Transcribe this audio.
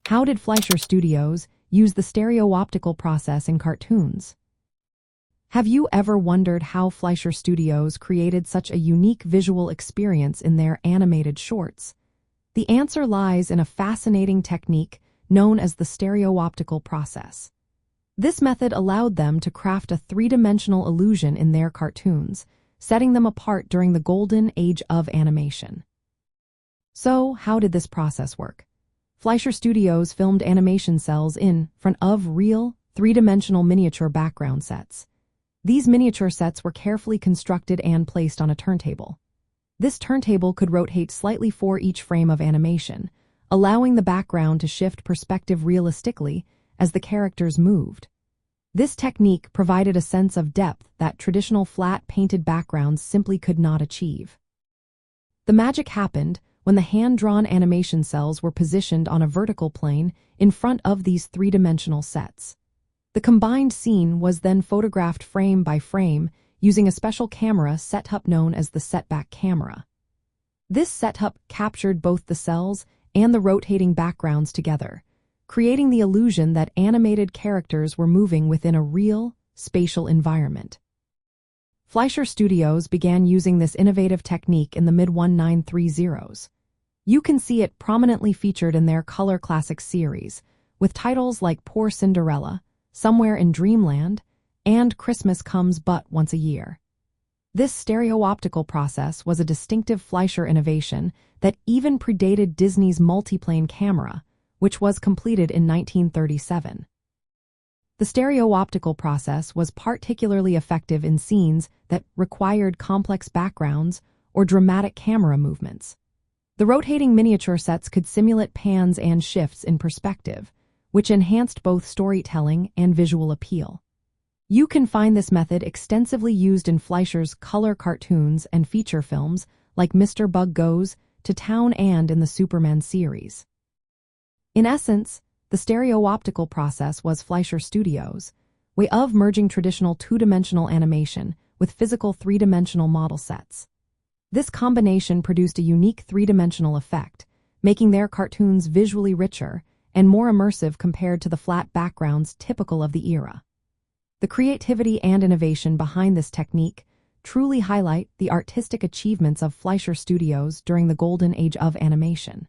How did Fleischer Studios use the stereoptical process in cartoons? Have you ever wondered how Fleischer Studios created such a unique visual experience in their animated shorts? The answer lies in a fascinating technique known as the stereoptical process. This method allowed them to craft a three-dimensional illusion in their cartoons, setting them apart during the golden age of animation. So, how did this process work? Fleischer Studios filmed animation cells in front of real, three-dimensional miniature background sets. These miniature sets were carefully constructed and placed on a turntable. This turntable could rotate slightly for each frame of animation, allowing the background to shift perspective realistically as the characters moved. This technique provided a sense of depth that traditional flat painted backgrounds simply could not achieve. The magic happened when the hand-drawn animation cells were positioned on a vertical plane in front of these three-dimensional sets. The combined scene was then photographed frame by frame using a special camera setup known as the setback camera. This setup captured both the cells and the rotating backgrounds together, creating the illusion that animated characters were moving within a real, spatial environment. Fleischer Studios began using this innovative technique in the mid-1930s. You can see it prominently featured in their Color Classics series, with titles like Poor Cinderella, Somewhere in Dreamland, and Christmas Comes But Once a Year. This stereoptical process was a distinctive Fleischer innovation that even predated Disney's multiplane camera, which was completed in 1937. The stereoptical process was particularly effective in scenes that required complex backgrounds or dramatic camera movements. The rotating miniature sets could simulate pans and shifts in perspective, which enhanced both storytelling and visual appeal. You can find this method extensively used in Fleischer's color cartoons and feature films like Mr. Bug Goes to Town and in the Superman series. In essence, the stereoptical process was Fleischer Studios' way of merging traditional two-dimensional animation with physical three-dimensional model sets. This combination produced a unique three-dimensional effect, making their cartoons visually richer and more immersive compared to the flat backgrounds typical of the era. The creativity and innovation behind this technique truly highlight the artistic achievements of Fleischer Studios during the golden age of animation.